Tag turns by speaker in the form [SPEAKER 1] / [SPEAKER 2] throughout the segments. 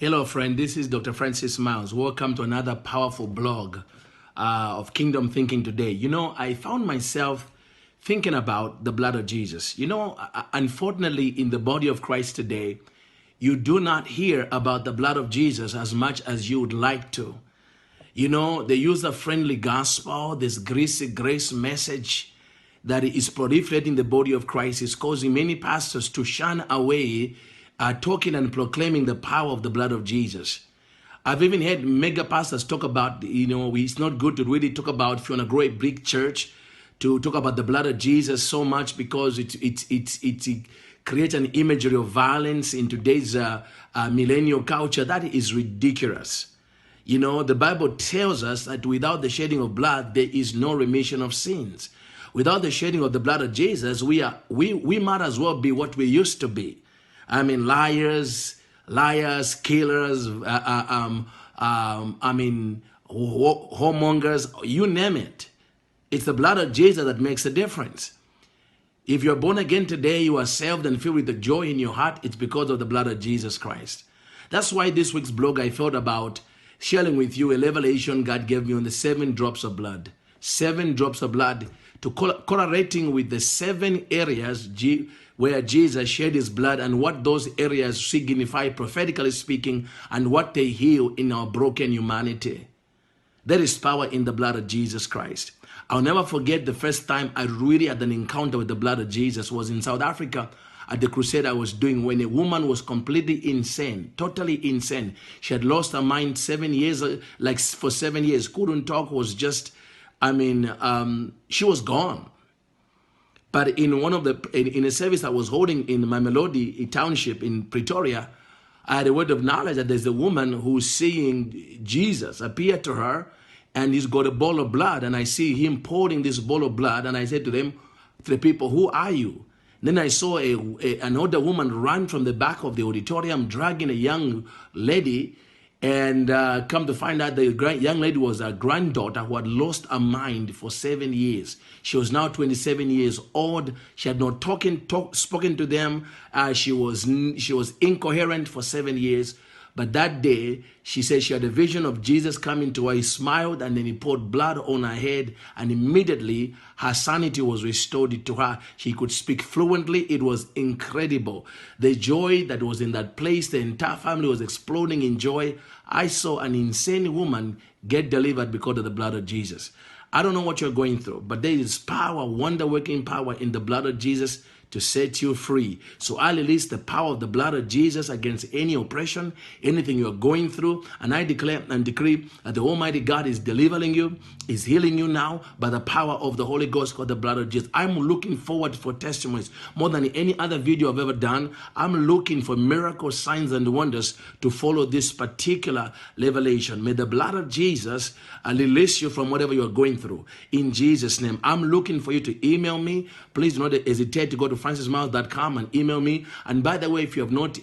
[SPEAKER 1] Hello, friend. This is Dr. Francis Myles. Welcome to another powerful blog of Kingdom Thinking today. You know, I found myself thinking about the blood of Jesus. You know, unfortunately, in the body of Christ today, you do not hear about the blood of Jesus as much as you would like to. You know, they use a friendly gospel, this greasy grace message that is proliferating the body of Christ is causing many pastors to shun away talking and proclaiming the power of the blood of Jesus. I've even heard mega pastors talk about, it's not good to really talk about, if you want to grow a big church, to talk about the blood of Jesus so much because it creates an imagery of violence in today's millennial culture. That is ridiculous. You know, the Bible tells us that without the shedding of blood, there is no remission of sins. Without the shedding of the blood of Jesus, we might as well be what we used to be. I mean, liars, killers, whoremongers, you name it. It's the blood of Jesus that makes a difference. If you're born again today, you are saved and filled with the joy in your heart, it's because of the blood of Jesus Christ. That's why this week's blog I thought about sharing with you a revelation God gave me on the 7 drops of blood. 7 drops of blood to correlating with the 7 areas where Jesus shed his blood and what those areas signify prophetically speaking and what they heal in our broken humanity. There is power in the blood of Jesus Christ. I'll never forget the first time I really had an encounter with the blood of Jesus was in South Africa at the crusade I was doing when a woman was completely insane, totally insane. She had lost her mind 7 years, like for 7 years, couldn't talk, was just, she was gone. But in in a service I was holding in Mamelodi township in Pretoria, I had a word of knowledge that there's a woman who's seeing Jesus appear to her and he's got a bowl of blood and I see him pouring this bowl of blood and I said to the people, who are you? Then I saw an older woman run from the back of the auditorium dragging a young lady and come to find out the young lady was a granddaughter who had lost her mind for 7 years. She was now 27 years old. She had not spoken to them. She was incoherent for 7 years. But that day, she said she had a vision of Jesus coming to her. He smiled and then he poured blood on her head and immediately her sanity was restored to her. She could speak fluently. It was incredible. The joy that was in that place, the entire family was exploding in joy. I saw an insane woman get delivered because of the blood of Jesus. I don't know what you're going through, but there is power, wonder-working power in the blood of Jesus to set you free. So I release the power of the blood of Jesus against any oppression, anything you're going through, and I declare and decree that the Almighty God is delivering you, is healing you now by the power of the Holy Ghost called the blood of Jesus. I'm looking forward for testimonies more than any other video I've ever done. I'm looking for miracles, signs, and wonders to follow this particular revelation. May the blood of Jesus release you from whatever you're going through. In Jesus' name, I'm looking for you to email me. Please do not hesitate to go to francismiles.com and email me. And by the way, if you have not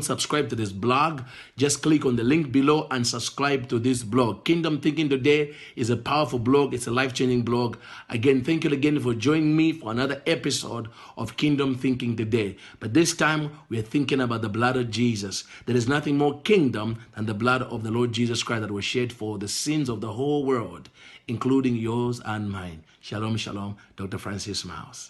[SPEAKER 1] subscribed to this blog, just click on the link below and subscribe to this blog. Kingdom Thinking Today is a powerful blog. It's a life-changing blog. Again, thank you again for joining me for another episode of Kingdom Thinking Today. But this time, we are thinking about the blood of Jesus. There is nothing more kingdom than the blood of the Lord Jesus Christ that was shed for the sins of the whole world, including yours and mine. Shalom, shalom. Dr. Francis Myles.